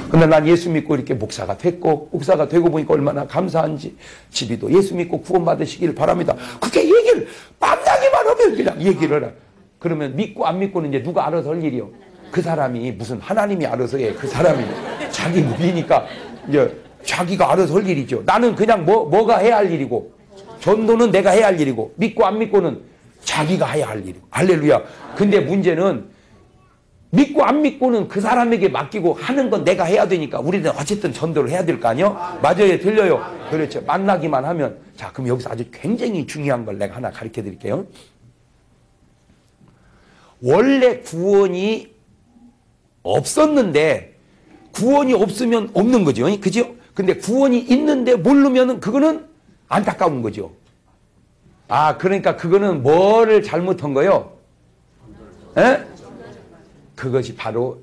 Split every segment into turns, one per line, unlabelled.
근데 난 예수 믿고 이렇게 목사가 됐고, 목사가 되고 보니까 얼마나 감사한지, 집이도 예수 믿고 구원받으시길 바랍니다. 그렇게 얘기를, 만나기만 하면 그냥 얘기를 해. 그러면 믿고 안 믿고는 이제 누가 알아서 할 일이요? 그 사람이 무슨 하나님이 알아서 해. 그 사람이 자기 믿으니까 이제 자기가 알아서 할 일이죠. 나는 그냥 뭐가 해야 할 일이고, 전도는 내가 해야 할 일이고, 믿고 안 믿고는 자기가 해야 할 일이고. 할렐루야. 근데 문제는 믿고 안 믿고는 그 사람에게 맡기고 하는 건 내가 해야 되니까 우리는 어쨌든 전도를 해야 될 거 아니요? 맞아요. 들려요. 그렇죠. 만나기만 하면. 자, 그럼 여기서 아주 굉장히 중요한 걸 내가 하나 가르쳐 드릴게요. 원래 구원이 없었는데 구원이 없으면 없는 거죠. 그죠? 근데 구원이 있는데 모르면은 그거는 안타까운 거죠. 아, 그러니까 그거는 뭐를 잘못한 거요? 에? 그것이 바로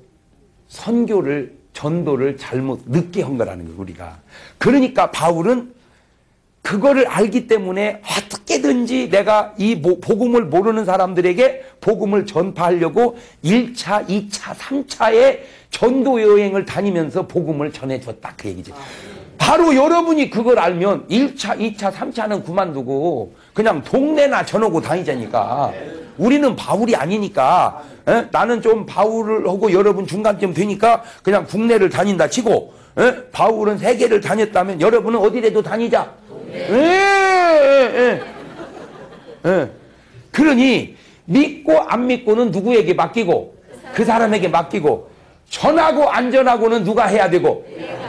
선교를, 전도를 잘못 늦게 한 거라는 거예요, 우리가. 그러니까 바울은 그거를 알기 때문에 어떻게든지 내가 이 복음을 모르는 사람들에게 복음을 전파하려고 1차, 2차, 3차의 전도 여행을 다니면서 복음을 전해줬다. 그 얘기죠. 바로 여러분이 그걸 알면 1차, 2차, 3차는 그만두고 그냥 동네나 전하고 다니자니까. 우리는 바울이 아니니까 나는 좀 바울을 하고 여러분 중간쯤 되니까 그냥 국내를 다닌다 치고 바울은 세계를 다녔다면 여러분은 어디라도 다니자. 그러니 믿고 안 믿고는 누구에게 맡기고 그 사람에게 맡기고 전하고 안 전하고는 누가 해야 되고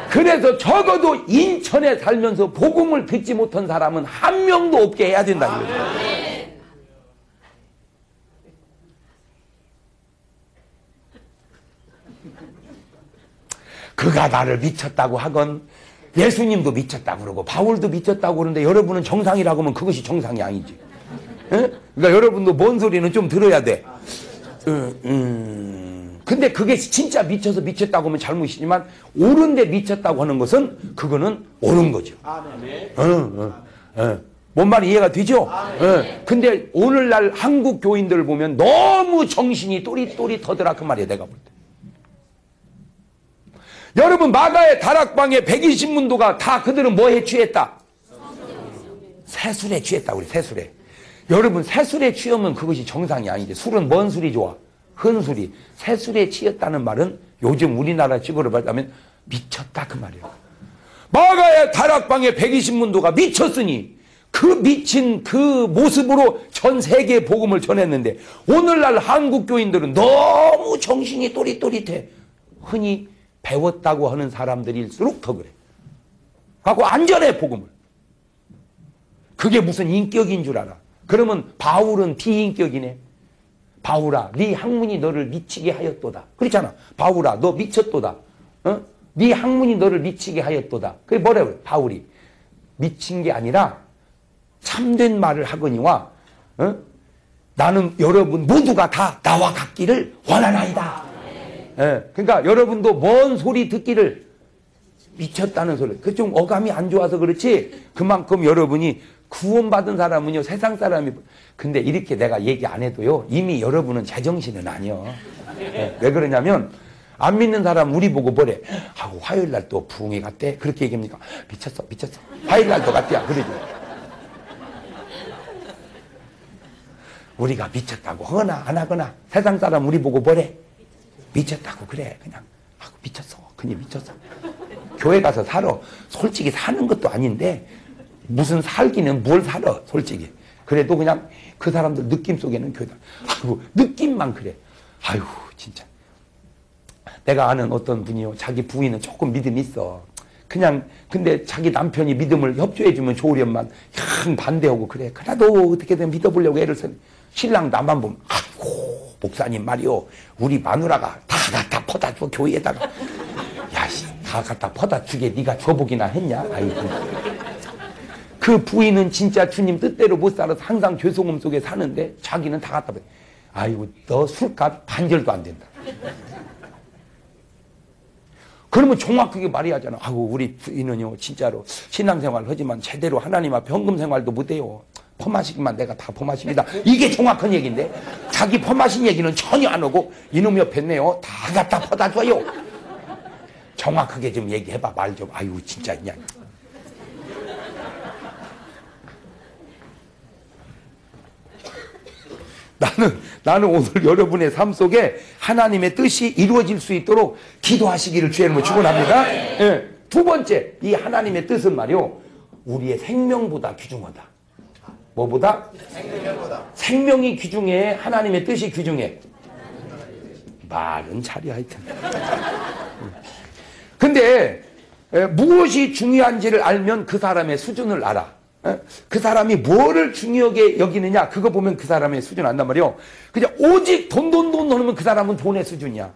그래서 적어도 인천에 살면서 복음을 듣지 못한 사람은 한 명도 없게 해야 된다는 거예요. 그가 나를 미쳤다고 하건 예수님도 미쳤다고 그러고 바울도 미쳤다고 그러는데 여러분은 정상이라고 하면 그것이 정상이 아니지. 그러니까 여러분도 뭔 소리는 좀 들어야 돼. 근데 그게 진짜 미쳐서 미쳤다고 하면 잘못이지만 옳은데 미쳤다고 하는 것은 그거는 옳은 거죠. 뭔 말이 이해가 되죠? 근데 오늘날 한국 교인들을 보면 너무 정신이 또릿또릿하더라 그 말이에요. 내가 볼 때. 여러분 마가의 다락방에 120문도가 다 그들은 뭐에 취했다? 새술에 취했다. 우리 새술에. 여러분 새술에 취하면 그것이 정상이 아닌데 술은 뭔 술이 좋아? 흔술이. 새술에 취했다는 말은 요즘 우리나라 식으로 말하면 미쳤다 그 말이에요. 마가의 다락방에 120문도가 미쳤으니 그 미친 그 모습으로 전 세계에 복음을 전했는데 오늘날 한국 교인들은 너무 정신이 또릿또릿해. 흔히 배웠다고 하는 사람들일수록 더 그래. 갖고 안전해 복음을. 그게 무슨 인격인 줄 알아. 그러면 바울은 비인격이네. 바울아 네 학문이 너를 미치게 하였도다. 그렇잖아. 바울아 너 미쳤도다. 네 학문이 너를 미치게 하였도다. 그게 뭐래요? 바울이 미친 게 아니라 참된 말을 하거니와 나는 여러분 모두가 다 나와 같기를 원하나이다. 그러니까 여러분도 뭔 소리 듣기를 미쳤다는 소리. 그 좀 어감이 안 좋아서 그렇지 그만큼 여러분이 구원받은 사람은요 세상 사람이. 근데 이렇게 내가 얘기 안 해도요 이미 여러분은 제정신은 아니요. 왜 그러냐면 안 믿는 사람 우리 보고 뭐래? 하고 화요일날 또 부흥회 갔대? 그렇게 얘기합니까? 미쳤어 화요일날도 갔대야 그러죠. 우리가 미쳤다고 하거나 안 하거나 세상 사람 우리 보고 뭐래? 미쳤다고 그래. 그냥 미쳤어. 그냥 미쳤어. 교회 가서 살아. 솔직히 사는 것도 아닌데 무슨 살기는 뭘 살아 솔직히. 그래도 그냥 그 사람들 느낌 속에는 교회다. 아이고 느낌만 그래. 아이고 진짜. 내가 아는 어떤 분이요 자기 부인은 조금 믿음이 있어. 그냥 근데 자기 남편이 믿음을 협조해주면 좋으련만 영 반대하고 그래. 그래도 어떻게든 믿어보려고 애를 쓰는 신랑 나만 보면 아이고 목사님 말이요 우리 마누라가 다 갖다 퍼다 줘 교회에다가. 야씨 다 갖다 퍼다 주게 네가 줘보기나 했냐. 아이고. 그 부인은 진짜 주님 뜻대로 못 살아서 항상 죄송함 속에 사는데 자기는 다 갖다 줘. 아이고 너 술값 반절도 안 된다. 그러면 정확하게 말해야잖아. 아이고 우리 부인은요 진짜로 신앙생활 하지만 제대로 하나님 앞에 헌금생활도 못해요. 퍼마시기만 내가 다 퍼마십니다. 이게 정확한 얘기인데 자기 퍼마신 얘기는 전혀 안 하고 이놈 옆에 있네요. 다 갖다 퍼다 줘요. 정확하게 좀 얘기해봐. 말 좀. 아유 진짜 그냥. 나는 오늘 여러분의 삶 속에 하나님의 뜻이 이루어질 수 있도록 기도하시기를 주의 이름으로 축원합니다. 예. 두 번째, 이 하나님의 뜻은 말이요, 우리의 생명보다 귀중하다. 뭐보다? 생명이 귀중해? 하나님의 뜻이 귀중해? 말은 잘해 하여튼. 근데 무엇이 중요한지를 알면 그 사람의 수준을 알아. 그 사람이 뭐를 중요하게 여기느냐, 그거 보면 그 사람의 수준 안단 말이에요. 그냥 오직 돈 넣으면 그 사람은 돈의 수준이야.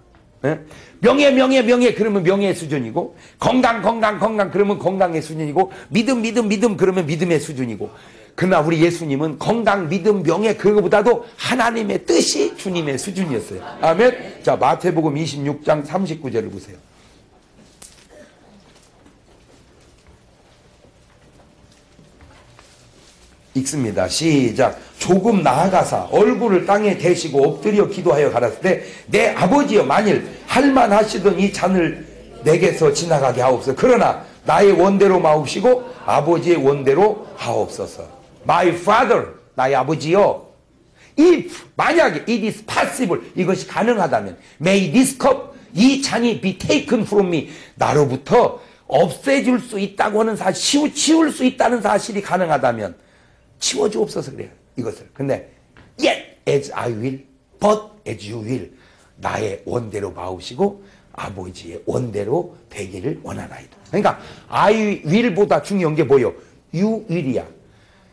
명예 그러면 명예의 수준이고, 건강 그러면 건강의 수준이고, 믿음 그러면 믿음의 수준이고. 그러나 우리 예수님은 건강, 믿음, 명예 그거보다도 하나님의 뜻이 주님의 수준이었어요. 아멘. 자, 마태복음 26장 39절을 보세요. 읽습니다. 시작. 조금 나아가사 얼굴을 땅에 대시고 엎드려 기도하여 가라사대 때, 내 아버지여, 만일 할만하시던 이 잔을 내게서 지나가게 하옵소서. 그러나 나의 원대로 마옵시고 아버지의 원대로 하옵소서. My father, 나의 아버지여, if, 만약에 it is possible, 이것이 가능하다면, may this cup, 이 잔이 be taken from me, 나로부터 없애줄 수 있다고 하는 사실, 치울 수 있다는 사실이 가능하다면 치워주옵소서 그래요, 이것을. 근데 yet as I will, but as you will, 나의 원대로 마옵시고 아버지의 원대로 되기를 원하나이다. 그러니까 I will보다 중요한 게 뭐요? You will이야.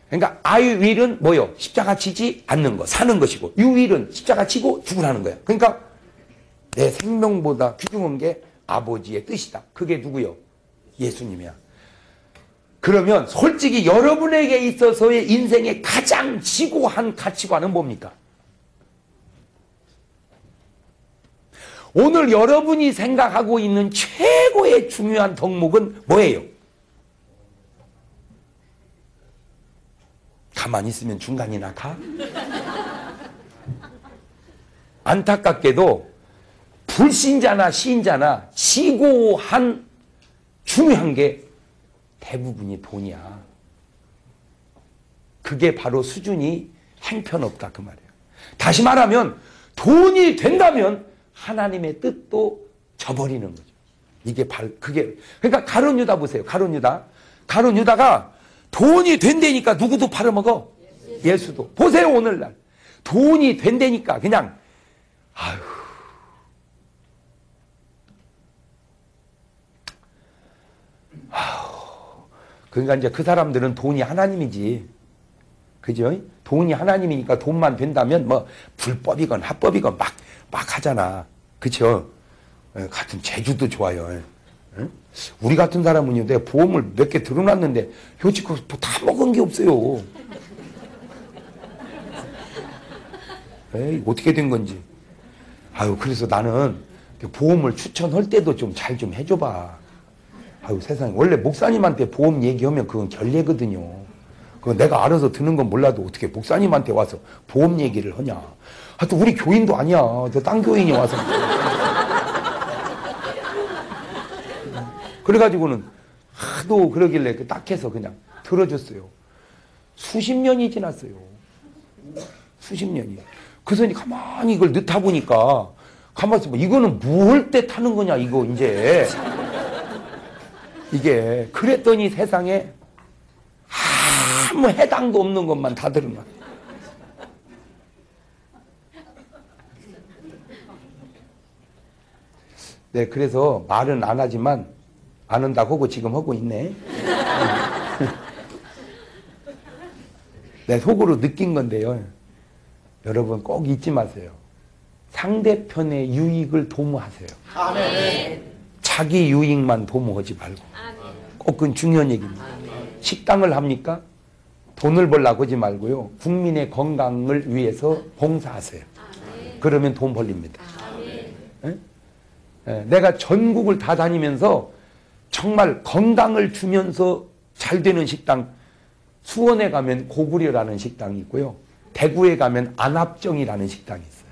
그러니까 I will은 뭐요? 십자가 치지 않는 거, 사는 것이고, You will은 십자가 치고 죽으라는 거야. 그러니까 내 생명보다 귀중한 게 아버지의 뜻이다. 그게 누구요? 예수님이야. 그러면 솔직히 여러분에게 있어서의 인생의 가장 지고한 가치관은 뭡니까? 오늘 여러분이 생각하고 있는 최고의 중요한 덕목은 뭐예요? 가만히 있으면 중간이나 가? 안타깝게도 불신자나 신자나 지고한 중요한 게 대부분이 돈이야. 그게 바로 수준이 형편없다 그 말이에요. 다시 말하면 돈이 된다면 하나님의 뜻도 저버리는 거죠. 이게 그게, 그러니까 가룟 유다 보세요. 가룟 유다가 돈이 된다니까 누구도 팔아먹어. 예수도. 보세요, 오늘날. 돈이 된다니까 그냥, 아휴. 그러니까 이제 그 사람들은 돈이 하나님이지. 그죠? 돈이 하나님이니까 돈만 된다면 뭐 불법이건 합법이건 막 하잖아. 그쵸? 같은 제주도 좋아요. 우리 같은 사람은요, 내가 보험을 몇 개 들어놨는데 여지껏 다 먹은 게 없어요. 에이, 어떻게 된 건지. 아유, 그래서 나는 보험을 추천할 때도 좀 잘 좀 해줘봐. 아유, 세상에. 원래 목사님한테 보험 얘기하면 그건 결례거든요. 그거 내가 알아서 드는 건 몰라도 어떻게 목사님한테 와서 보험 얘기를 하냐. 하여튼 우리 교인도 아니야. 저 딴 교인이 와서. 그래가지고는 하도 그러길래 딱 해서 그냥 들어줬어요. 수십 년이 지났어요. 수십 년이. 그래서 가만히 이걸 넣다 보니까 가만히 있어. 이거는 뭘 때 타는 거냐, 이거 이제. 이게 그랬더니 세상에 아무 해당도 없는 것만 다 들으면. 네, 그래서 말은 안 하지만 안 한다고 하고 지금 하고 있네. 내 속으로 느낀 건데요. 여러분 꼭 잊지 마세요. 상대편의 유익을 도모하세요. 아멘. 자기 유익만 도모하지 말고. 꼭 그건 중요한 얘기입니다. 식당을 합니까? 돈을 벌려고 하지 말고요. 국민의 건강을 위해서 봉사하세요. 그러면 돈 벌립니다. 내가 전국을 다 다니면서 정말 건강을 주면서 잘 되는 식당, 수원에 가면 고구려라는 식당이 있고요. 대구에 가면 안합정이라는 식당이 있어요.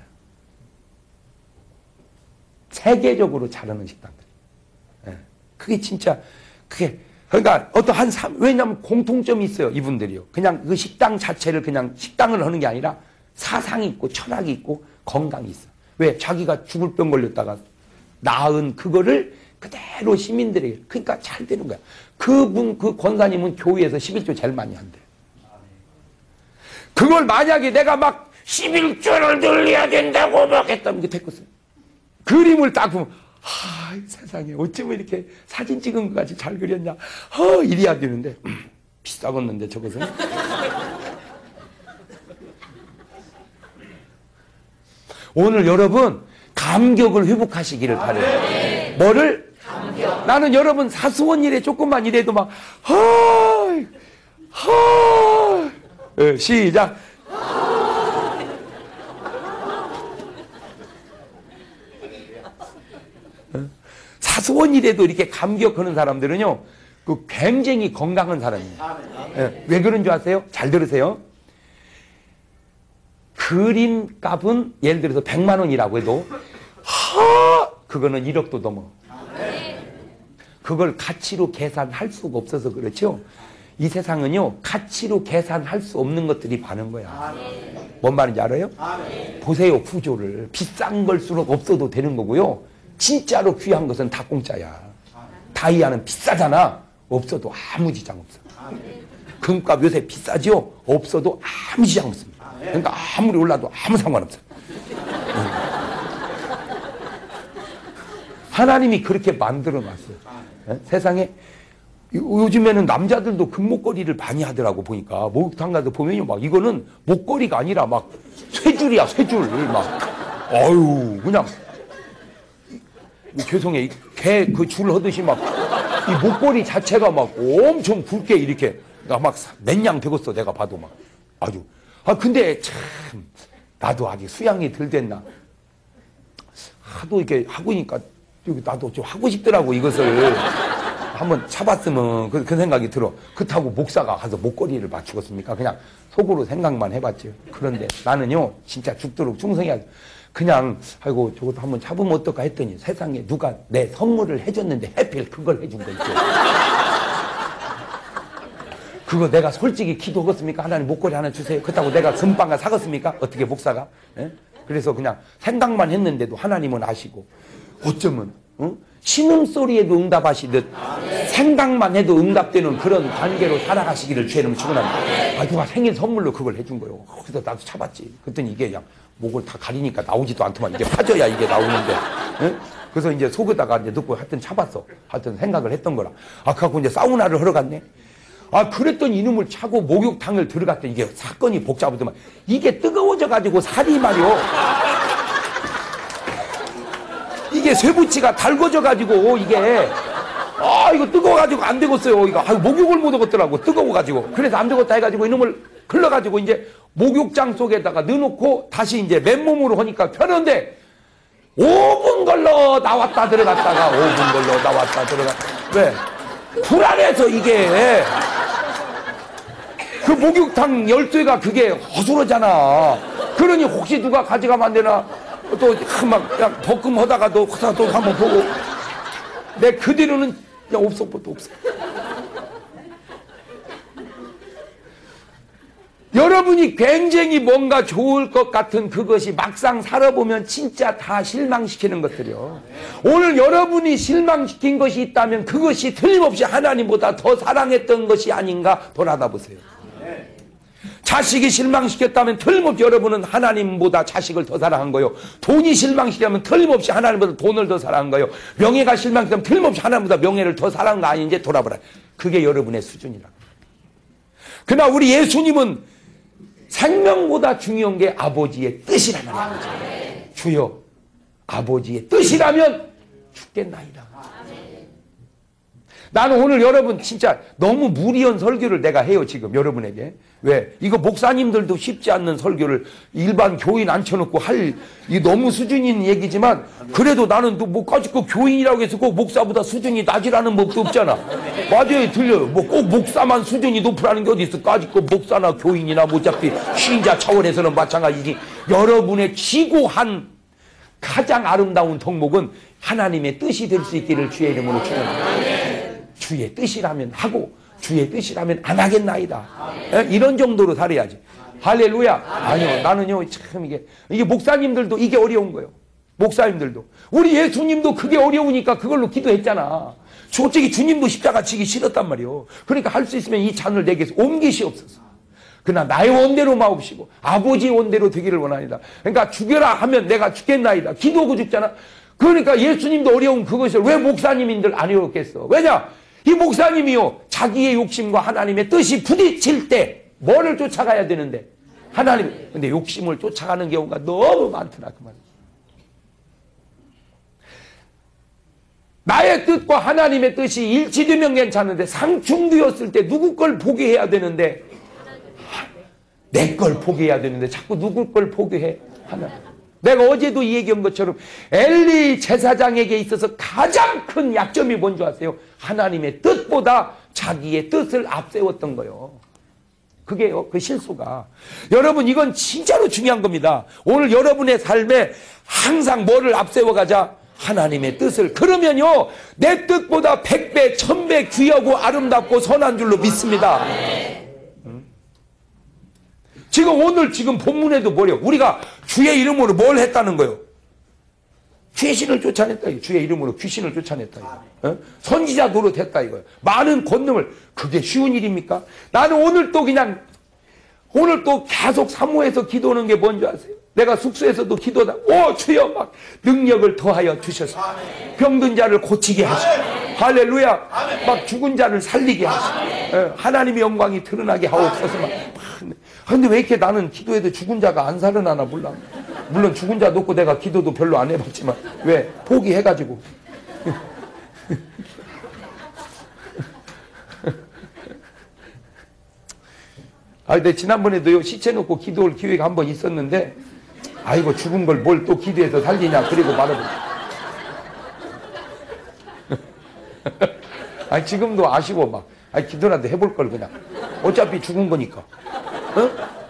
세계적으로 잘하는 식당들. 그게 진짜 그게 그러니까 어떤 왜냐하면 공통점이 있어요. 이분들이요. 그냥 그 식당 자체를 그냥 식당을 하는 게 아니라 사상이 있고 철학이 있고 건강이 있어. 왜? 자기가 죽을 병 걸렸다가 나은 그거를 그대로 시민들에게 그러니까 잘 되는 거야. 그 권사님은 교회에서 11조 제일 많이 한대. 그걸 만약에 내가 막 11조를 늘려야 된다고 막 했다면 그게 됐겠어요. 그림을 딱 보면 세상에 어쩌면 이렇게 사진 찍은 것 같이 잘 그렸냐. 이래야 되는데 비싸겠는데 저것은. 오늘 여러분 감격을 회복하시기를 바래요. 뭐를? 감격. 나는 여러분 사소한 일에 조금만 일해도 막 시작. 사소한 일에도 이렇게 감격하는 사람들은요, 그 굉장히 건강한 사람이에요. 왜 그런 줄 아세요? 잘 들으세요. 그림값은 예를 들어서 100만 원이라고 해도 그거는 1억도 넘어. 그걸 가치로 계산할 수가 없어서 그렇죠. 이 세상은요, 가치로 계산할 수 없는 것들이 많은 거야. 뭔 말인지 알아요? 보세요, 구조를. 비싼 걸수록 없어도 되는 거고요. 진짜로 귀한 것은 다 공짜야. 다이아는 비싸잖아. 없어도 아무 지장 없어. 금값 요새 비싸죠? 없어도 아무 지장 없습니다. 그러니까 아무리 올라도 아무 상관없어. 하나님이 그렇게 만들어 놨어요. 세상에 요즘에는 남자들도 금목걸이를 많이 하더라고. 보니까 목욕탕 가서 보면요, 막 이거는 목걸이가 아니라 막 쇠줄이야, 쇠줄. 막 어유 그냥 죄송해, 개 그 줄 하듯이 막 이 목걸이 자체가 막 엄청 굵게 이렇게 막 몇 냥 되겠어. 내가 봐도 막 아주. 근데 참 나도 아직 수양이 덜 됐나. 하도 이렇게 하고 있으니까 나도 좀 하고 싶더라고. 이것을 한번 차봤으면 그 생각이 들어. 그렇다고 목사가 가서 목걸이를 맞추겠습니까? 그냥 속으로 생각만 해봤죠. 그런데 나는요, 진짜 죽도록 충성해야 그냥 아이고 저것도 한번 잡으면 어떨까 했더니 세상에 누가 내 선물을 해줬는데 하필 그걸 해준 거 있죠. 그거 내가 솔직히 기도하겠습니까? 하나님 목걸이 하나 주세요. 그렇다고 내가 금방을 사겠습니까? 어떻게 목사가? 예? 그래서 그냥 생각만 했는데도 하나님은 아시고 어쩌면 신음소리에도 응답하시듯 생각만 해도 응답되는 그런 관계로 살아가시기를 주의 이름으로 축원합니다. 누가 생일 선물로 그걸 해준 거예요. 그래서 나도 차봤지. 그랬더니 이게 그냥 목을 다 가리니까 나오지도 않더만. 이게 파져야 이게 나오는데. 예? 그래서 이제 속에다가 이제 넣고 하여튼 차봤어. 하여튼 생각을 했던 거라. 그래갖고 이제 사우나를 하러 갔네. 그랬더니 이놈을 차고 목욕탕을 들어갔더니 이게 사건이 복잡하더만. 이게 뜨거워져가지고 살이 말이요. 이게 쇠붙이가 달궈져가지고 이게 이거 뜨거워가지고 안 되겠어요. 이거 목욕을 못 하겠더라고. 뜨거워가지고. 그래서 안 되겠다 해가지고 이놈을 흘러가지고 이제 목욕장 속에다가 넣어놓고 다시 이제 맨몸으로 하니까 편한데 5분 걸러 나왔다 들어갔다가 5분 걸러 나왔다 들어갔다. 왜? 불안해서 이게 그 목욕탕 열쇠가 그게 허술하잖아. 그러니 혹시 누가 가져가면 안 되나 또 막 그냥 덕금 하다가도 또 한번 보고 내 그 뒤로는 그냥 없어. 여러분이 굉장히 뭔가 좋을 것 같은 그것이 막상 살아보면 진짜 다 실망시키는 것들이요. 오늘 여러분이 실망시킨 것이 있다면 그것이 틀림없이 하나님보다 더 사랑했던 것이 아닌가 돌아다보세요. 자식이 실망시켰다면 틀림없이 여러분은 하나님보다 자식을 더 사랑한 거요. 돈이 실망시켰다면 틀림없이 하나님보다 돈을 더 사랑한 거요. 명예가 실망시켰다면 틀림없이 하나님보다 명예를 더 사랑한 거 아닌지 돌아보라. 그게 여러분의 수준이라고. 그러나 우리 예수님은 생명보다 중요한 게 아버지의 뜻이란 말이죠. 주여 아버지의 뜻이라면 죽겠나이다. 나는 오늘 여러분 진짜 너무 무리한 설교를 내가 해요 지금 여러분에게. 왜? 이거 목사님들도 쉽지 않는 설교를 일반 교인 앉혀놓고 이 너무 수준 있는 얘기지만 그래도 나는 또 뭐 까짓거 교인이라고 해서 꼭 목사보다 수준이 낮으라는 법도 없잖아. 맞아요, 들려요. 뭐 꼭 목사만 수준이 높으라는 게 어디 있어. 까짓거 목사나 교인이나 어차피 신자 차원에서는 마찬가지지. 여러분의 지고한 가장 아름다운 덕목은 하나님의 뜻이 될 수 있기를 주의 이름으로 축원합니다. 주의 뜻이라면 하고 주의 뜻이라면 안 하겠나이다. 이런 정도로 살아야지. 할렐루야. 아니요, 나는요 참 이게 목사님들도 이게 어려운 거예요. 목사님들도. 우리 예수님도 그게 어려우니까 그걸로 기도했잖아. 솔직히 주님도 십자가 지기 싫었단 말이요. 그러니까 할 수 있으면 이 잔을 내게서 옮기시옵소서. 그러나 나의 원대로 마옵시고 아버지의 원대로 되기를 원하니다. 그러니까 죽여라 하면 내가 죽겠나이다. 기도하고 죽잖아. 그러니까 예수님도 어려운 그것을 왜 목사님인들 안 어렵겠어. 왜냐? 이 목사님이요 자기의 욕심과 하나님의 뜻이 부딪힐 때 뭐를 쫓아가야 되는데 하나님. 근데 욕심을 쫓아가는 경우가 너무 많더라 그 말이야. 나의 뜻과 하나님의 뜻이 일치되면 괜찮은데 상충되었을 때 누구 걸 포기해야 되는데 내 걸 포기해야 되는데 자꾸 누구 걸 포기해? 하나님. 내가 어제도 얘기한 것처럼 엘리 제사장에게 있어서 가장 큰 약점이 뭔지 아세요? 하나님의 뜻보다 자기의 뜻을 앞세웠던 거예요. 그게요, 그 실수가. 여러분, 이건 진짜로 중요한 겁니다. 오늘 여러분의 삶에 항상 뭐를 앞세워가자? 하나님의 뜻을. 그러면요, 내 뜻보다 100배, 1000배 귀하고 아름답고 선한 줄로 믿습니다. 지금 오늘 지금 본문에도 뭐래요? 우리가 주의 이름으로 뭘 했다는 거예요? 귀신을 쫓아냈다. 주의 이름으로 귀신을 쫓아냈다. 선지자 노릇했다 이거예요. 많은 권능을. 그게 쉬운 일입니까? 나는 오늘 또 계속 사모해서 기도하는 게 뭔지 아세요? 내가 숙소에서도 기도다. 오 주여 막 능력을 더하여 주셔서 병든 자를 고치게 하시고 할렐루야. 막 죽은 자를 살리게 하시고 하나님의 영광이 드러나게 하옵소서. 막. 근데 왜 이렇게 나는 기도해도 죽은 자가 안 살아나나 몰라. 물론 죽은 자 놓고 내가 기도도 별로 안 해봤지만 왜? 포기해가지고. 근데 지난번에도요 시체 놓고 기도할 기회가 한 번 있었는데 아이고 죽은 걸 뭘 또 기도해서 살리냐 그리고 말아버려. 지금도 아쉬워 막. 기도라도 해볼 걸 그냥. 어차피 죽은 거니까.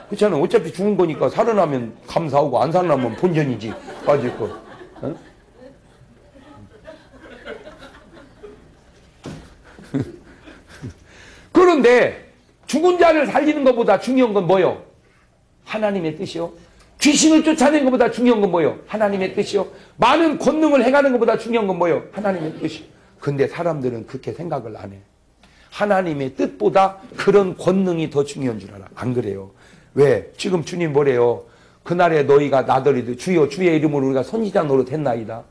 그렇잖아. 어차피 죽은 거니까 살아나면 감사하고 안 살아나면 본전이지. 빠질 거. 그런데 죽은 자를 살리는 것보다 중요한 건 뭐요? 하나님의 뜻이요. 귀신을 쫓아내는 것보다 중요한 건 뭐요? 하나님의 뜻이요. 많은 권능을 행하는 것보다 중요한 건 뭐요? 하나님의 뜻이요. 근데 사람들은 그렇게 생각을 안 해. 하나님의 뜻보다 그런 권능이 더 중요한 줄 알아. 안 그래요. 왜? 지금 주님 뭐래요? 그날에 너희가 나더리도 주여 주의 이름으로 우리가 선지자 노릇했나이다.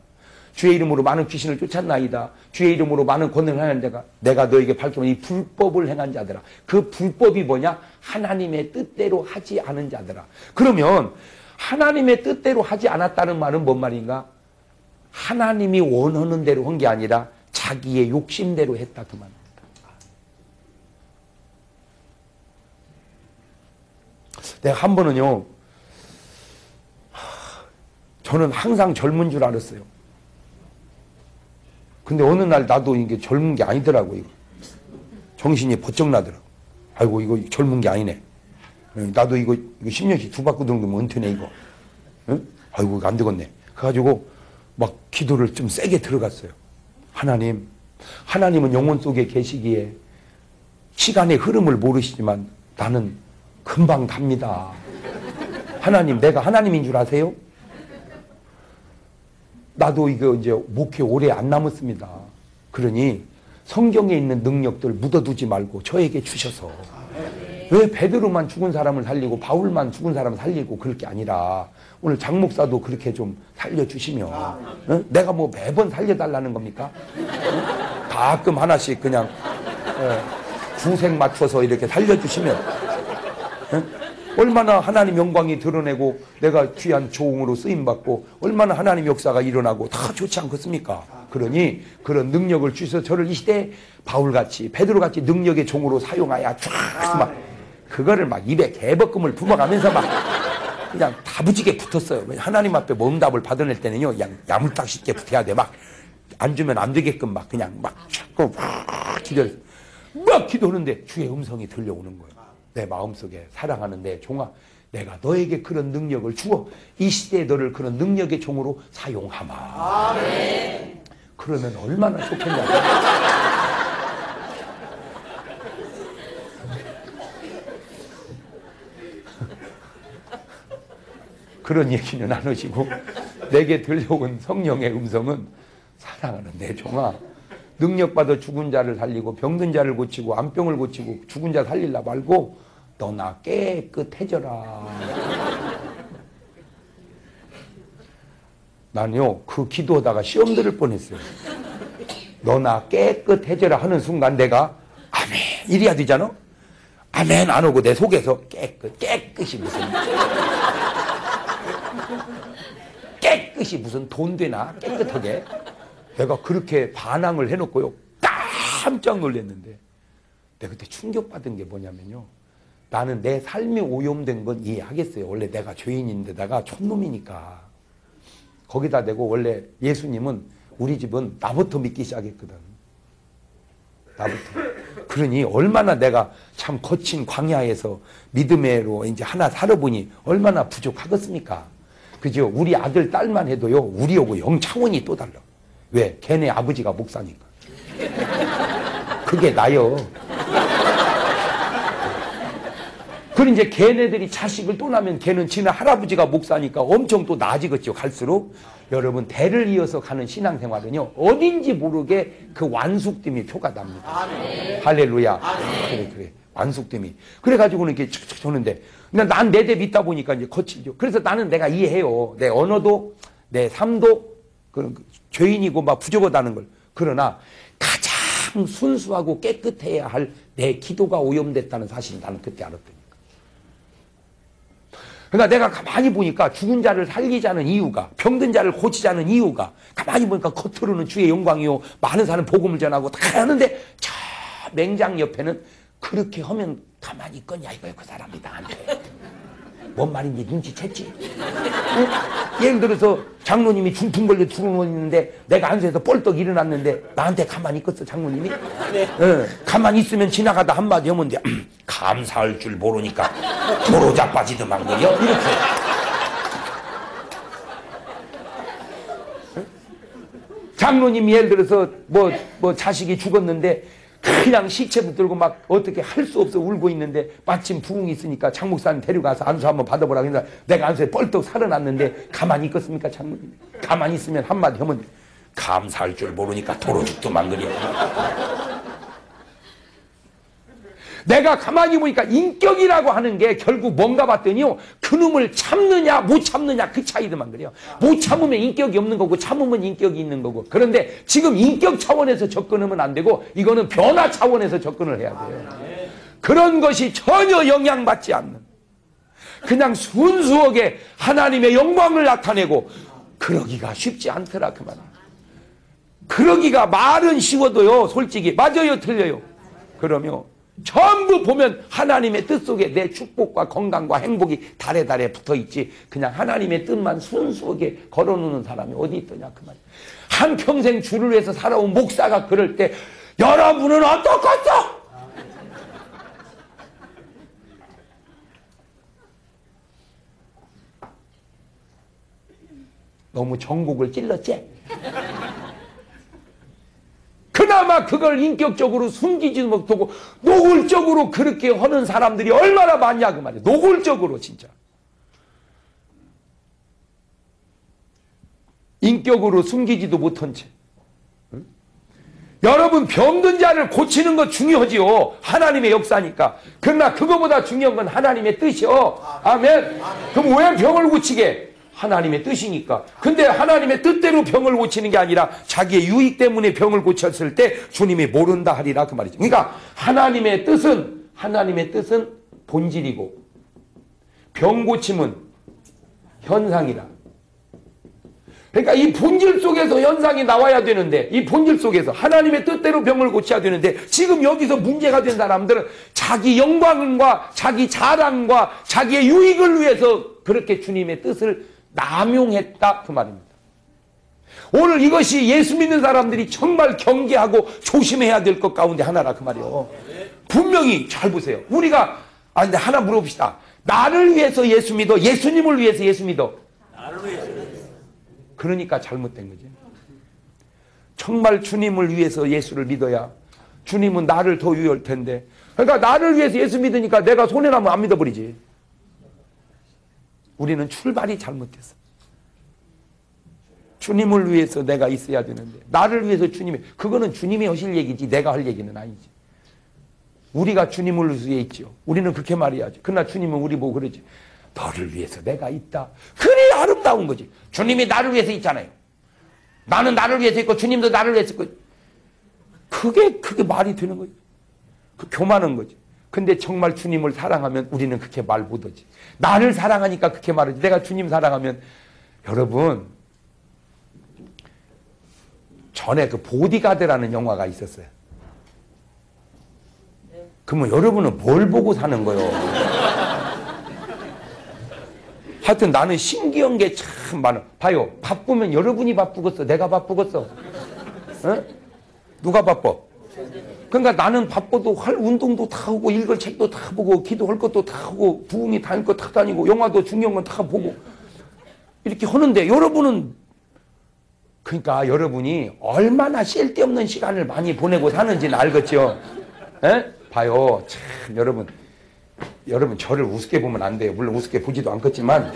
주의 이름으로 많은 귀신을 쫓았나이다. 주의 이름으로 많은 권능을 행한 자가 내가 너에게 밝히면 이 불법을 행한 자들아. 그 불법이 뭐냐? 하나님의 뜻대로 하지 않은 자들아. 그러면 하나님의 뜻대로 하지 않았다는 말은 뭔 말인가? 하나님이 원하는 대로 한 게 아니라 자기의 욕심대로 했다 그 말. 내가 한 번은요, 저는 항상 젊은 줄 알았어요. 근데 어느 날 나도 이게 젊은 게 아니더라고, 이거. 정신이 번쩍 나더라고. 아이고, 이거 젊은 게 아니네. 나도 이거 10년씩 두 바퀴 도는 거면 은퇴네, 이거. 응? 아이고, 이거 안 되겠네. 그래가지고 막 기도를 좀 세게 들어갔어요. 하나님은 영혼 속에 계시기에 시간의 흐름을 모르시지만 나는 금방 갑니다. 하나님, 내가 하나님인 줄 아세요? 나도 이거 이제 목회 오래 안 남았습니다. 그러니 성경에 있는 능력들 묻어두지 말고 저에게 주셔서. 왜 베드로만 죽은 사람을 살리고 바울만 죽은 사람을 살리고 그럴 게 아니라 오늘 장 목사도 그렇게 좀 살려주시면 내가 뭐 매번 살려달라는 겁니까? 가끔 하나씩 그냥 구색 맞춰서 이렇게 살려주시면 얼마나 하나님 영광이 드러내고 내가 귀한 조응으로 쓰임받고 얼마나 하나님 역사가 일어나고 다 좋지 않겠습니까? 그러니 그런 능력을 주셔서 저를 이 시대에 바울같이 베드로같이 능력의 종으로 사용하여 쫙 막 그거를 막 입에 개버금을 부어가면서 막 그냥 다부지게 붙었어요. 하나님 앞에 응답을 받아낼 때는요 그냥 야물딱 쉽게 붙어야 돼. 막 안 주면 안 되게끔 막 그냥 막 자꾸 기도했어요. 막 기도하는데 주의 음성이 들려오는 거예요. 내 마음속에 사랑하는 내 종아, 내가 너에게 그런 능력을 주어 이 시대에 너를 그런 능력의 종으로 사용하마. 아멘. 그러면 얼마나 좋겠냐. 그런 얘기는 안 하시고 내게 들려온 성령의 음성은 사랑하는 내 종아, 능력받아 죽은 자를 살리고 병든 자를 고치고 암병을 고치고 죽은 자 살릴라 말고 너나 깨끗해져라. 나는요 그 기도하다가 시험 들을 뻔했어요. 너나 깨끗해져라 하는 순간 내가 아멘 이래야 되잖아. 아멘 안 오고 내 속에서 깨끗이 무슨 돈 되나 깨끗하게. 내가 그렇게 반항을 해놓고요 깜짝 놀랐는데 내가 그때 충격받은 게 뭐냐면요, 나는 내 삶이 오염된 건 이해하겠어요. 원래 내가 죄인인데다가 촌놈이니까. 거기다 대고 원래 예수님은 우리 집은 나부터 믿기 시작했거든. 나부터. 그러니 얼마나 내가 참 거친 광야에서 믿음으로 이제 하나 살아보니 얼마나 부족하겠습니까? 그죠? 우리 아들 딸만 해도요 우리하고 영 차원이 또 달라. 왜? 걔네 아버지가 목사니까. 그게 나요. 그럼 이제 걔네들이 자식을 또 나면 걔는 지네 할아버지가 목사니까 엄청 또 나아지겠죠. 갈수록 여러분 대를 이어서 가는 신앙생활은요 어딘지 모르게 그 완숙됨이 표가 납니다. 아멘. 할렐루야. 아멘. 그래 완숙됨이. 그래가지고는 이렇게 척척 도는데 난 내 대 믿다 보니까 이제 거칠죠. 그래서 나는 내가 이해해요. 내 언어도 내 삶도 그런 죄인이고 막 부족하다는 걸. 그러나 가장 순수하고 깨끗해야 할 내 기도가 오염됐다는 사실을 나는 그때 알았더니. 그러니까 내가 가만히 보니까 죽은 자를 살리자는 이유가, 병든 자를 고치자는 이유가, 가만히 보니까 겉으로는 주의 영광이요 많은 사람 복음을 전하고 다 하는데 저 맹장 옆에는 그렇게 하면 가만히 있겠냐 이거야. 그 사람이 나한테 뭔 말인지 눈치챘지. 응? 예를 들어서 장로님이 중풍 걸려 들어오는데 내가 안수에서 뻘떡 일어났는데 나한테 가만히 있겠어 장로님이? 네. 응. 가만히 있으면 지나가다 한마디 하면 돼. 감사할 줄 모르니까 도로 자빠지더만 거려 이렇게. 응? 장로님이 예를 들어서 뭐 자식이 죽었는데 그냥 시체 붙들고 막 어떻게 할 수 없어 울고 있는데 마침 부흥이 있으니까 장 목사님 데려가서 안수 한번 받아보라. 그러니까 내가 안수에 뻘떡 살아났는데 가만히 있겠습니까 장로님? 가만히 있으면 한마디 하면 감사할 줄 모르니까 도로 죽더만 그려. 내가 가만히 보니까 인격이라고 하는 게 결국 뭔가 봤더니요 그놈을 참느냐 못 참느냐 그 차이더만 그래요. 못 참으면 인격이 없는 거고 참으면 인격이 있는 거고. 그런데 지금 인격 차원에서 접근하면 안 되고 이거는 변화 차원에서 접근을 해야 돼요. 그런 것이 전혀 영향받지 않는 그냥 순수하게 하나님의 영광을 나타내고 그러기가 쉽지 않더라 그 말이에요. 그러기가 말은 쉬워도요 솔직히 맞아요 틀려요. 그러면 전부 보면 하나님의 뜻 속에 내 축복과 건강과 행복이 달에 붙어있지 그냥 하나님의 뜻만 순수하게 걸어놓는 사람이 어디 있더냐 그 말이야. 한평생 주를 위해서 살아온 목사가 그럴 때 여러분은 어떻겠어? 너무 정곡을 찔렀지? 그나마 그걸 인격적으로 숨기지도 못하고 노골적으로 그렇게 하는 사람들이 얼마나 많냐 그 말이에요. 노골적으로 진짜. 인격으로 숨기지도 못한 채. 응? 여러분 병든 자를 고치는 거 중요하지요. 하나님의 역사니까. 그러나 그거보다 중요한 건 하나님의 뜻이요. 아멘. 그럼 왜 병을 고치게? 하나님의 뜻이니까. 근데 하나님의 뜻대로 병을 고치는 게 아니라 자기의 유익 때문에 병을 고쳤을 때 주님이 모른다 하리라 그 말이죠. 그러니까 하나님의 뜻은 본질이고 병 고침은 현상이라. 그러니까 이 본질 속에서 현상이 나와야 되는데 이 본질 속에서 하나님의 뜻대로 병을 고쳐야 되는데 지금 여기서 문제가 된 사람들은 자기 영광과 자기 자랑과 자기의 유익을 위해서 그렇게 주님의 뜻을 남용했다 그 말입니다. 오늘 이것이 예수 믿는 사람들이 정말 경계하고 조심해야 될 것 가운데 하나라 그 말이에요. 분명히 잘 보세요. 우리가 근데 하나 물어봅시다. 나를 위해서 예수 믿어? 예수님을 위해서 예수 믿어? 나를 위해서. 그러니까 잘못된 거지. 정말 주님을 위해서 예수를 믿어야 주님은 나를 더 위할 텐데. 그러니까 나를 위해서 예수 믿으니까 내가 손해나면 안 믿어버리지. 우리는 출발이 잘못됐어. 주님을 위해서 내가 있어야 되는데, 나를 위해서 그거는 주님이 하실 얘기지 내가 할 얘기는 아니지. 우리가 주님을 위해 있죠. 우리는 그렇게 말해야지. 그러나 주님은 우리 보고 그러지. 너를 위해서 내가 있다. 그래 아름다운 거지. 주님이 나를 위해서 있잖아요. 나는 나를 위해서 있고 주님도 나를 위해서 있고. 그게 말이 되는 거지. 그 교만한 거지. 근데 정말 주님을 사랑하면 우리는 그렇게 말 못하지. 나를 사랑하니까 그렇게 말하지. 내가 주님 사랑하면, 여러분, 전에 그 보디가드라는 영화가 있었어요. 그러면 여러분은 뭘 보고 사는 거예요? 하여튼 나는 신기한 게 참 많아. 봐요. 바쁘면 여러분이 바쁘겠어? 내가 바쁘겠어? 어? 누가 바빠? 그러니까 나는 바빠도 할 운동도 다 하고, 읽을 책도 다 보고, 기도할 것도 다 하고, 부흥이 다닐 거 다 다니고, 영화도 중요한 건 다 보고, 이렇게 하는데, 여러분은, 그러니까 여러분이 얼마나 쓸데없는 시간을 많이 보내고 사는지는 알겠죠? 에? 봐요. 참, 여러분 저를 우습게 보면 안 돼요. 물론 우습게 보지도 않겠지만,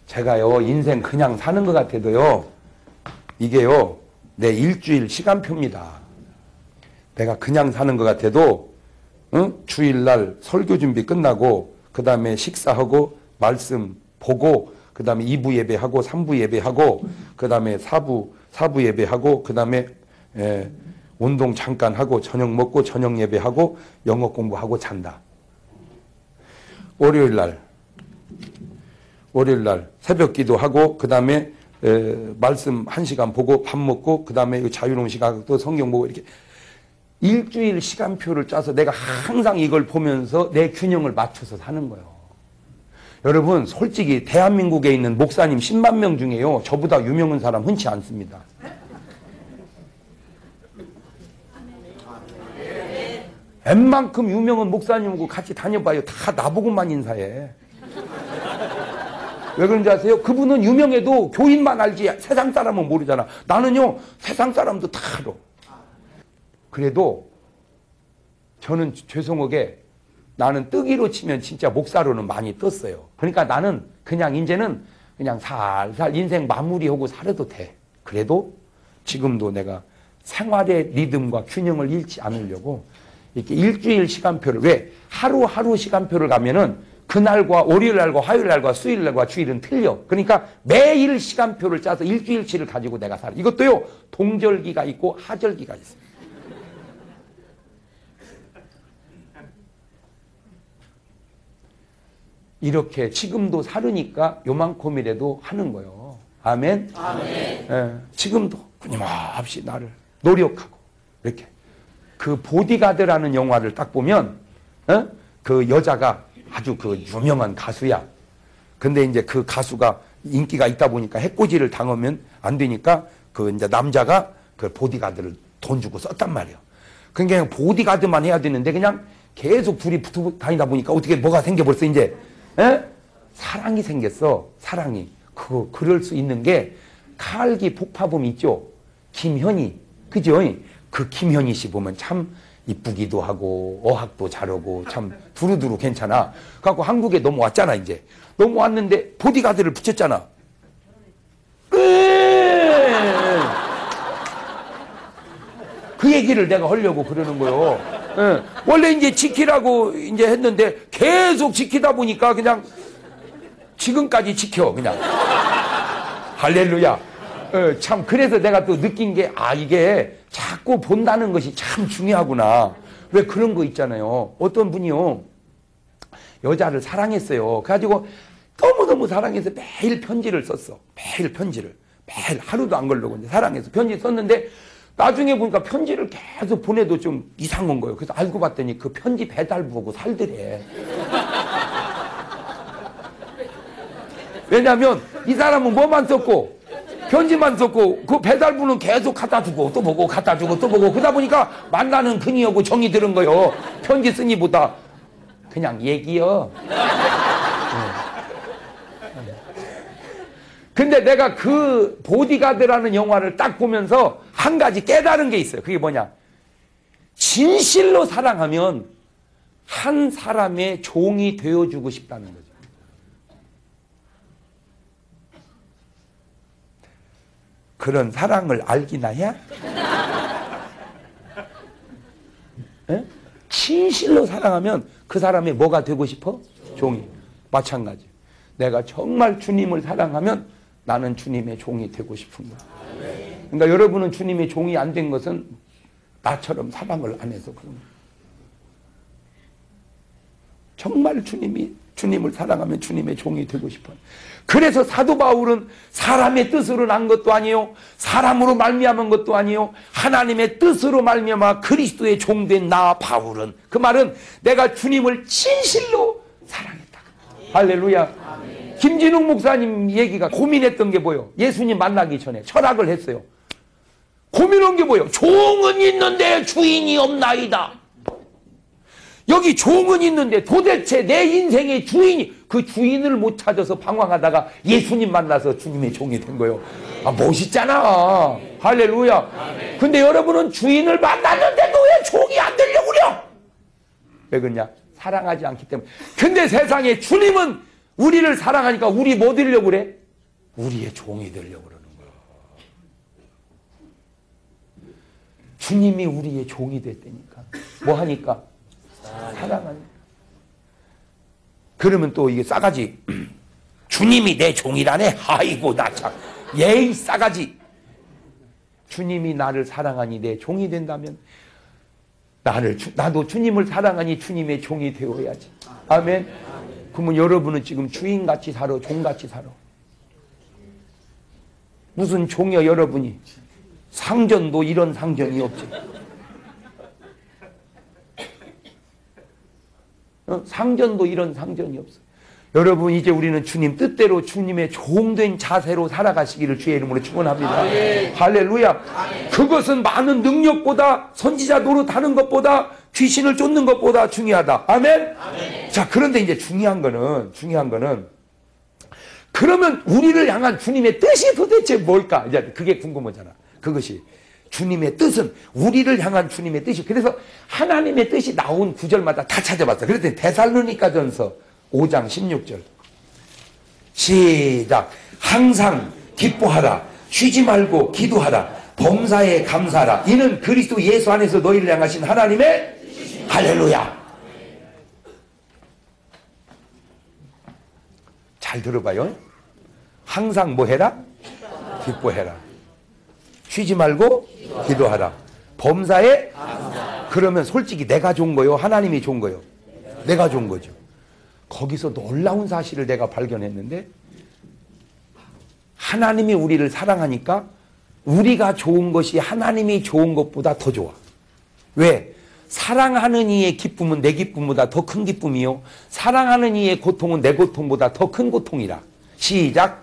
제가요, 인생 그냥 사는 것 같아도요, 이게요, 내 일주일 시간표입니다. 내가 그냥 사는 것 같아도, 응? 주일날 설교 준비 끝나고, 그 다음에 식사하고, 말씀 보고, 그 다음에 2부 예배하고, 3부 예배하고, 그 다음에 4부 예배하고, 그 다음에 운동 잠깐 하고, 저녁 먹고, 저녁 예배하고, 영어 공부하고 잔다. 월요일날 새벽 기도하고, 그 다음에 말씀 1시간 보고 밥 먹고, 그 다음에 자유로운 시간 또 성경 보고, 이렇게 일주일 시간표를 짜서 내가 항상 이걸 보면서 내 균형을 맞춰서 사는 거예요. 여러분, 솔직히 대한민국에 있는 목사님 10만 명 중에요, 저보다 유명한 사람 흔치 않습니다. 웬만큼 유명한 목사님하고 같이 다녀봐요. 다 나보고만 인사해. 왜 그런지 아세요? 그분은 유명해도 교인만 알지 세상 사람은 모르잖아. 나는요, 세상 사람도 다 알아. 그래도 저는 죄송하게, 나는 뜨기로 치면 진짜 목사로는 많이 떴어요. 그러니까 나는 그냥 이제는 그냥 살살 인생 마무리하고 살아도 돼. 그래도 지금도 내가 생활의 리듬과 균형을 잃지 않으려고 이렇게 일주일 시간표를, 왜? 하루하루 시간표를 가면은 그날과 월요일날과 화요일날과 수요일날과 주일은 틀려. 그러니까 매일 시간표를 짜서 일주일치를 가지고 내가 살아. 이것도요, 동절기가 있고 하절기가 있어요. 이렇게 지금도 살으니까 요만큼이라도 하는 거예요. 아멘? 아멘. 예, 지금도 끊임없이 나를 노력하고, 이렇게. 그 보디가드라는 영화를 딱 보면, 그 여자가 아주 그 유명한 가수야. 근데 이제 그 가수가 인기가 있다 보니까 해코지를 당하면 안 되니까 그 이제 남자가 그 보디가드를 돈 주고 썼단 말이에요. 그러니까 그냥 보디가드만 해야 되는데 그냥 계속 둘이 붙어 다니다 보니까 어떻게 뭐가 생겨버렸어, 이제. 에? 사랑이 생겼어, 사랑이. 그럴 수 있는 게 칼기 폭파범 있죠? 김현희. 그죠? 그 김현희 씨 보면 참 이쁘기도 하고 어학도 잘하고 참 두루두루 괜찮아. 그래갖고 한국에 넘어왔잖아. 이제 넘어왔는데 보디가드를 붙였잖아. 그 얘기를 내가 하려고 그러는 거요. 원래 이제 지키라고 이제 했는데 계속 지키다 보니까 그냥 지금까지 지켜, 그냥. 할렐루야. 참, 그래서 내가 또 느낀 게, 이게 자꾸 본다는 것이 참 중요하구나. 왜 그런 거 있잖아요. 어떤 분이요, 여자를 사랑했어요. 그래가지고 너무너무 사랑해서 매일 편지를 썼어. 매일 편지를. 매일 하루도 안 걸르고 이제 사랑해서 편지 썼는데, 나중에 보니까 편지를 계속 보내도 좀 이상한 거예요. 그래서 알고 봤더니 그 편지 배달부하고 살더래. 왜냐면 이 사람은 뭐만 썼고, 편지만 썼고, 그 배달부는 계속 갖다 주고 또 보고 갖다 주고 또 보고, 그러다 보니까 만나는 근이하고 정이 들은 거요. 편지 쓰니보다 그냥 얘기요. 근데 내가 그 보디가드라는 영화를 딱 보면서 한 가지 깨달은 게 있어요. 그게 뭐냐? 진실로 사랑하면 한 사람의 종이 되어주고 싶다는 거죠. 그런 사랑을 알기나 해? 에? 진실로 사랑하면 그 사람의 뭐가 되고 싶어? 종이. 마찬가지. 내가 정말 주님을 사랑하면 나는 주님의 종이 되고 싶은 거야. 그러니까 여러분은 주님의 종이 안 된 것은 나처럼 사랑을 안 해서 그런 거야. 정말 주님을 사랑하면 주님의 종이 되고 싶어요. 그래서 사도 바울은 사람의 뜻으로 난 것도 아니에요. 사람으로 말미암은 것도 아니에요. 하나님의 뜻으로 말미암아 그리스도의 종된 나 바울은, 그 말은 내가 주님을 진실로 사랑했다. 할렐루야. 아멘. 김진웅 목사님 얘기가 고민했던 게 뭐예요? 예수님 만나기 전에 철학을 했어요. 고민한 게 뭐예요? 종은 있는데 주인이 없나이다. 여기 종은 있는데 도대체 내 인생의 주인이, 그 주인을 못 찾아서 방황하다가 예수님 만나서 주님의 종이 된 거예요. 아, 멋있잖아. 할렐루야. 근데 여러분은 주인을 만났는데도 왜 종이 안 되려고 그래? 왜 그러냐? 사랑하지 않기 때문에. 근데 세상에 주님은 우리를 사랑하니까 우리 뭐 되려고 그래? 우리의 종이 되려고 그러는 거야. 주님이 우리의 종이 됐다니까. 뭐 하니까? 사랑하니까. 그러면 또 이게 싸가지. 주님이 내 종이라네? 아이고 나 참. 예이 싸가지. 주님이 나를 사랑하니 내 종이 된다면 나도 주님을 사랑하니 주님의 종이 되어야지. 아멘. 그러면 여러분은 지금 주인같이 살아, 종같이 살아. 무슨 종이야 여러분이. 상전도 이런 상전이 없지. 상전도 이런 상전이 없어. 여러분 이제 우리는 주님 뜻대로 주님의 종된 자세로 살아가시기를 주의 이름으로 축원합니다. 할렐루야. 그것은 많은 능력보다 선지자 노릇하는 것보다 귀신을 쫓는 것보다 중요하다. 아멘. 자, 그런데 이제 중요한 거는 그러면 우리를 향한 주님의 뜻이 도대체 뭘까? 이제 그게 궁금하잖아. 그것이 주님의 뜻은, 우리를 향한 주님의 뜻이. 그래서 하나님의 뜻이 나온 구절마다 다 찾아봤어. 그랬더니 데살로니가전서 5장 16절 시작. 항상 기뻐하라, 쉬지 말고 기도하라, 범사에 감사하라, 이는 그리스도 예수 안에서 너희를 향하신 하나님의 할렐루야. 잘 들어봐요. 항상 뭐 해라? 기뻐해라. 쉬지 말고 기도하라. 범사에 그러면 솔직히 내가 좋은 거요? 하나님이 좋은 거요? 내가 좋은 거죠. 거기서 놀라운 사실을 내가 발견했는데, 하나님이 우리를 사랑하니까 우리가 좋은 것이 하나님이 좋은 것보다 더 좋아. 왜? 사랑하는 이의 기쁨은 내 기쁨보다 더 큰 기쁨이요, 사랑하는 이의 고통은 내 고통보다 더 큰 고통이라. 시작.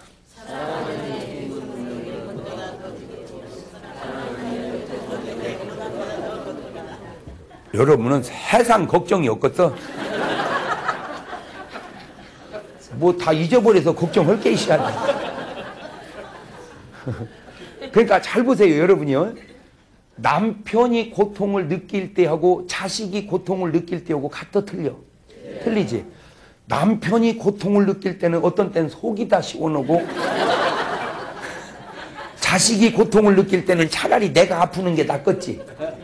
여러분은 세상 걱정이 없겠어? 뭐 다 잊어버려서 걱정할 게 있어야 돼. 그러니까 잘 보세요, 여러분이요. 남편이 고통을 느낄 때하고 자식이 고통을 느낄 때하고 같아 틀려. 틀리지? 남편이 고통을 느낄 때는 어떤 때는 속이 다 시원하고, 자식이 고통을 느낄 때는 차라리 내가 아프는 게 낫겠지.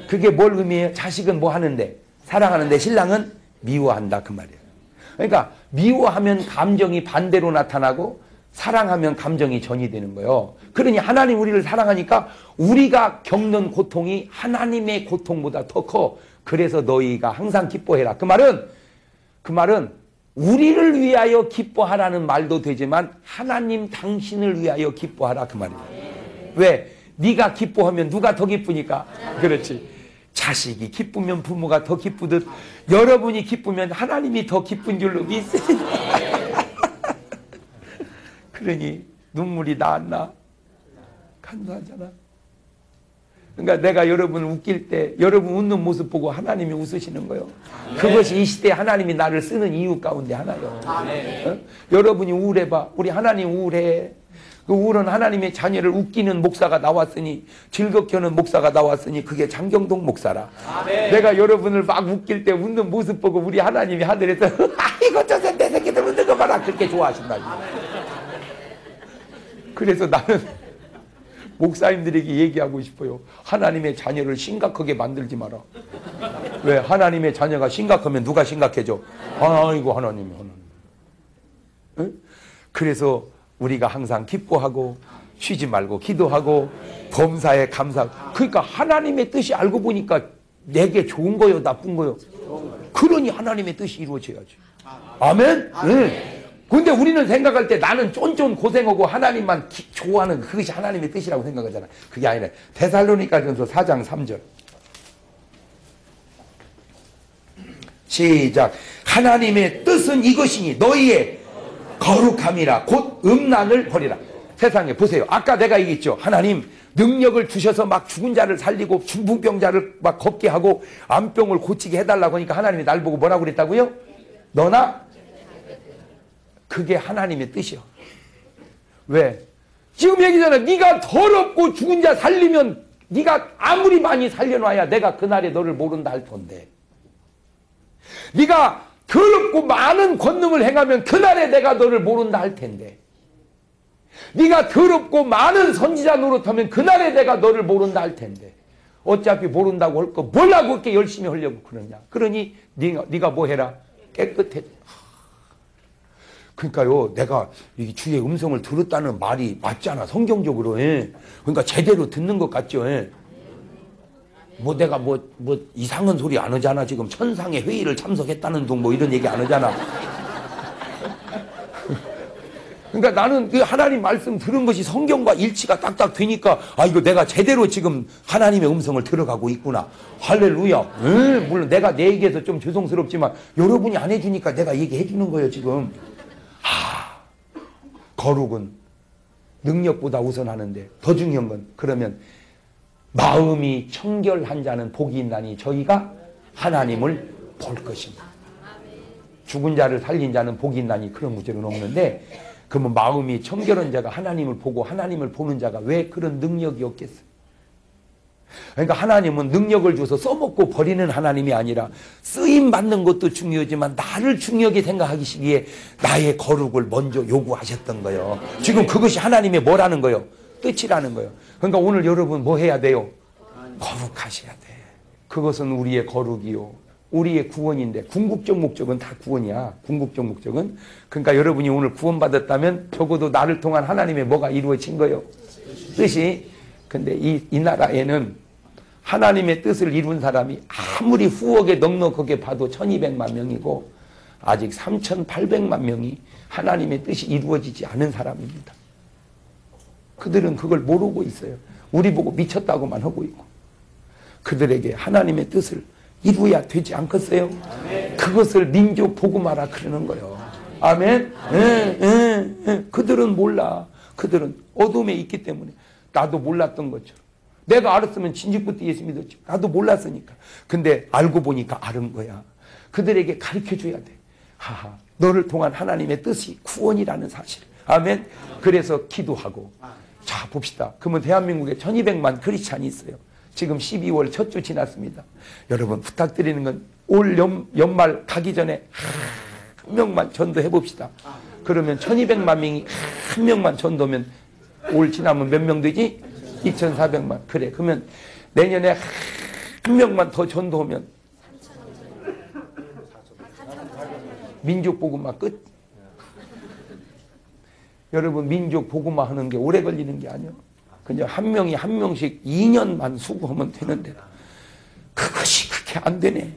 그게 뭘 의미해요? 자식은 뭐 하는데? 사랑하는데 신랑은 미워한다, 그 말이에요. 그러니까 미워하면 감정이 반대로 나타나고 사랑하면 감정이 전이 되는 거예요. 그러니 하나님 우리를 사랑하니까 우리가 겪는 고통이 하나님의 고통보다 더 커. 그래서 너희가 항상 기뻐해라. 그 말은 우리를 위하여 기뻐하라는 말도 되지만 하나님 당신을 위하여 기뻐하라, 그 말이에요. 왜? 네가 기뻐하면 누가 더 기쁘니까? 그렇지. 자식이 기쁘면 부모가 더 기쁘듯 여러분이 기쁘면 하나님이 더 기쁜 줄로 믿으세요. 그러니 눈물이 나 안 나? 감사하잖아. 그러니까 내가 여러분을 웃길 때 여러분 웃는 모습 보고 하나님이 웃으시는 거예요. 그것이 이 시대에 하나님이 나를 쓰는 이유 가운데 하나요. 어? 여러분이 우울해봐. 우리 하나님 우울해. 그 우울한 하나님의 자녀를 웃기는 목사가 나왔으니, 즐겁게 하는 목사가 나왔으니 그게 장경동 목사라. 아멘. 내가 여러분을 막 웃길 때 웃는 모습 보고 우리 하나님이 하늘에서 아이고 저 내 새끼들 웃는 거 봐라 그렇게 좋아하신다. 그래서 나는 목사님들에게 얘기하고 싶어요. 하나님의 자녀를 심각하게 만들지 마라. 왜? 하나님의 자녀가 심각하면 누가 심각해져? 아이고 하나님이. 응? 그래서 우리가 항상 기뻐하고 쉬지 말고 기도하고 범사에 감사. 그러니까 하나님의 뜻이 알고 보니까 내게 좋은 거요 나쁜 거요? 그러니 하나님의 뜻이 이루어져야지. 아멘? 네. 근데 우리는 생각할 때 나는 쫀쫀 고생하고 하나님만 좋아하는 그것이 하나님의 뜻이라고 생각하잖아. 그게 아니라 데살로니가전서 4장 3절 시작. 하나님의 뜻은 이것이니 너희의 거룩함이라 곧 음란을 버리라. 세상에 보세요. 아까 내가 얘기했죠. 하나님 능력을 주셔서 막 죽은 자를 살리고 중풍병자를 막 걷게 하고 암병을 고치게 해달라고 하니까 하나님이 날 보고 뭐라고 그랬다고요? 너나? 그게 하나님의 뜻이요. 왜? 지금 얘기잖아. 네가 더럽고 죽은 자 살리면 네가 아무리 많이 살려놔야 내가 그날에 너를 모른다 할 텐데, 네가 더럽고 많은 권능을 행하면 그날에 내가 너를 모른다 할 텐데, 네가 더럽고 많은 선지자 노릇하면 그날에 내가 너를 모른다 할 텐데, 어차피 모른다고 할 거 뭘라고 그렇게 열심히 하려고 그러냐. 그러니 네가 뭐 해라? 깨끗해. 그러니까요, 내가 이 주의 음성을 들었다는 말이 맞잖아, 성경적으로. 예. 그러니까 제대로 듣는 것 같죠. 예. 뭐 내가 뭐 이상한 소리 안 하잖아. 지금 천상의 회의를 참석했다는 둥 뭐 이런 얘기 안 하잖아. 그러니까 나는 그 하나님 말씀 들은 것이 성경과 일치가 딱딱 되니까, 아, 이거 내가 제대로 지금 하나님의 음성을 들어가고 있구나. 할렐루야. 물론 내가 내 얘기해서 좀 죄송스럽지만 여러분이 안 해주니까 내가 얘기해 주는 거예요, 지금. 거룩은 능력보다 우선하는데 더 중요한 건, 그러면 마음이 청결한 자는 복이 있나니 저희가 하나님을 볼 것입니다. 죽은 자를 살린 자는 복이 있나니 그런 구절은 없는데, 그러면 마음이 청결한 자가 하나님을 보고 하나님을 보는 자가 왜 그런 능력이 없겠어요? 그러니까 하나님은 능력을 줘서 써먹고 버리는 하나님이 아니라 쓰임 받는 것도 중요하지만 나를 중요하게 생각하시기에 나의 거룩을 먼저 요구하셨던 거예요. 지금 그것이 하나님의 뭐라는 거예요? 뜻이라는 거예요. 그러니까 오늘 여러분 뭐 해야 돼요? 거룩하셔야 돼. 그것은 우리의 거룩이요, 우리의 구원인데, 궁극적 목적은 다 구원이야. 궁극적 목적은. 그러니까 여러분이 오늘 구원받았다면 적어도 나를 통한 하나님의 뭐가 이루어진 거예요? 뜻이. 근데 이 나라에는 하나님의 뜻을 이룬 사람이 아무리 후억에 넉넉하게 봐도 1200만 명이고 아직 3800만 명이 하나님의 뜻이 이루어지지 않은 사람입니다. 그들은 그걸 모르고 있어요. 우리 보고 미쳤다고만 하고 있고. 그들에게 하나님의 뜻을 이루어야 되지 않겠어요? 아멘. 그것을 민족 복음화라 그러는 거예요. 아멘. 그들은 몰라. 그들은 어둠에 있기 때문에. 나도 몰랐던 것처럼. 내가 알았으면 진즉부터 예수 믿었지. 나도 몰랐으니까. 근데 알고 보니까 아는 거야. 그들에게 가르쳐줘야 돼. 하하, 너를 통한 하나님의 뜻이 구원이라는 사실. 아멘. 그래서 기도하고. 자, 봅시다. 그러면 대한민국에 1200만 크리스찬이 있어요. 지금 12월 첫 주 지났습니다. 여러분 부탁드리는 건 올 연말 가기 전에 한 명만 전도해 봅시다. 그러면 1200만 명이 한 명만 전도면 올 지나면 몇 명 되지? 2400만. 그래. 그러면 내년에 한 명만 더 전도하면 민족 복음화 끝. 여러분 민족 복음화 하는 게 오래 걸리는 게 아니야. 그냥 한 명이 한 명씩 2년만 수고하면 되는데 그것이 그렇게 안 되네.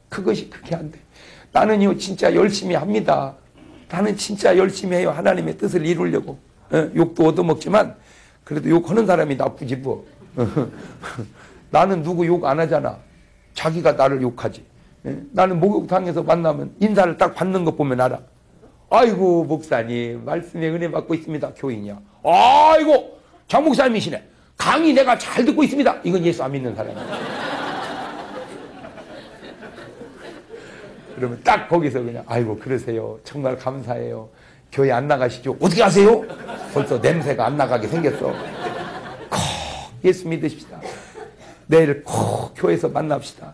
그것이 그렇게 안 돼. 나는요 진짜 열심히 합니다. 나는 진짜 열심히 해요. 하나님의 뜻을 이루려고. 욕도 얻어먹지만 그래도 욕하는 사람이 나쁘지 뭐. 나는 누구 욕 안 하잖아. 자기가 나를 욕하지. 나는 목욕탕에서 만나면 인사를 딱 받는 것 보면 알아. 아이고 목사님 말씀에 은혜 받고 있습니다. 교인이야. 아이고 장 목사님이시네. 강의 내가 잘 듣고 있습니다. 이건 예수 안 믿는 사람이야. 그러면 딱 거기서 그냥 아이고 그러세요. 정말 감사해요. 교회 안 나가시죠? 어떻게 하세요? 벌써 냄새가 안 나가게 생겼어. 콕 예수 믿으십시다. 내일 콕 교회에서 만납시다.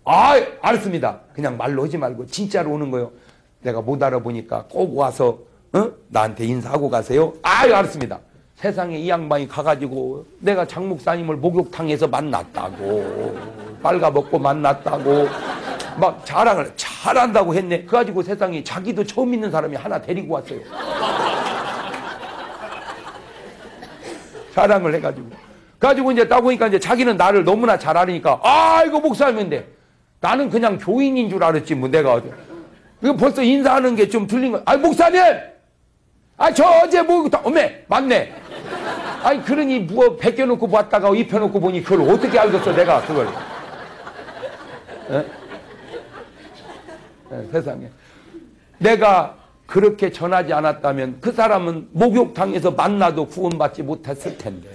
아, 알았습니다. 그냥 말로 하지 말고 진짜로 오는 거요. 내가 못 알아보니까 꼭 와서 나한테 인사하고 가세요. 아유, 알았습니다. 세상에 이 양반이 가가지고 내가 장 목사님을 목욕탕에서 만났다고, 빨가벗고 만났다고 막 자랑을 잘한다고 했네. 그래가지고 세상에 자기도 처음 믿는 사람이 하나 데리고 왔어요. 자랑을 해가지고. 그래가지고 이제 딱 보니까 이제 자기는 나를 너무나 잘 알으니까, 아, 이거 목사님인데. 나는 그냥 교인인 줄 알았지, 뭐 내가 어디. 이거 벌써 인사하는 게 좀 틀린 거야. 아, 목사님! 아, 저 어제 목욕탕, 어메, 맞네. 아니, 그러니 뭐 벗겨놓고 봤다가 입혀놓고 보니 그걸 어떻게 알겠어, 내가 그걸. 세상에. 내가 그렇게 전하지 않았다면 그 사람은 목욕탕에서 만나도 구원받지 못했을 텐데.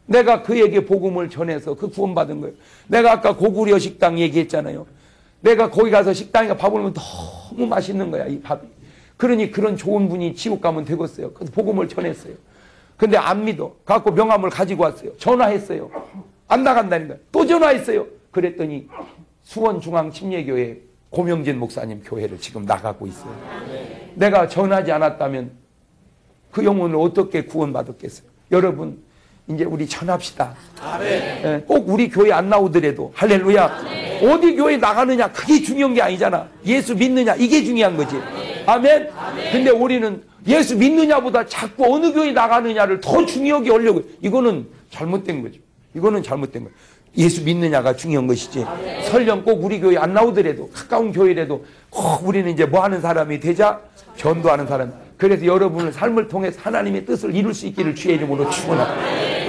내가 그에게 복음을 전해서 그 구원받은 거예요. 내가 아까 고구려 식당 얘기했잖아요. 내가 거기 가서 식당에 밥을 먹으면 너무 맛있는 거야, 이 밥이. 그러니 그런 좋은 분이 지옥 가면 되겠어요. 그래서 복음을 전했어요. 근데 안 믿어. 갖고 명함을 가지고 왔어요. 전화했어요. 안 나간다는 거야. 또 전화했어요. 그랬더니 수원중앙침례교회 고명진 목사님 교회를 지금 나가고 있어요. 내가 전하지 않았다면 그 영혼을 어떻게 구원받았겠어요? 여러분, 이제 우리 전합시다. 꼭 우리 교회 안 나오더라도 할렐루야. 어디 교회 나가느냐 그게 중요한 게 아니잖아. 예수 믿느냐 이게 중요한 거지. 아멘. 근데 우리는 예수 믿느냐보다 자꾸 어느 교회 나가느냐를 더 중요하게 하려고. 이거는 잘못된 거죠. 이거는 잘못된 거예요. 예수 믿느냐가 중요한 것이지. 설령 꼭 우리 교회 안 나오더라도 가까운 교회라도 꼭 우리는 이제 뭐 하는 사람이 되자? 전도하는 사람. 그래서 여러분의 삶을 통해서 하나님의 뜻을 이룰 수 있기를 주의 이름으로 축원합니다.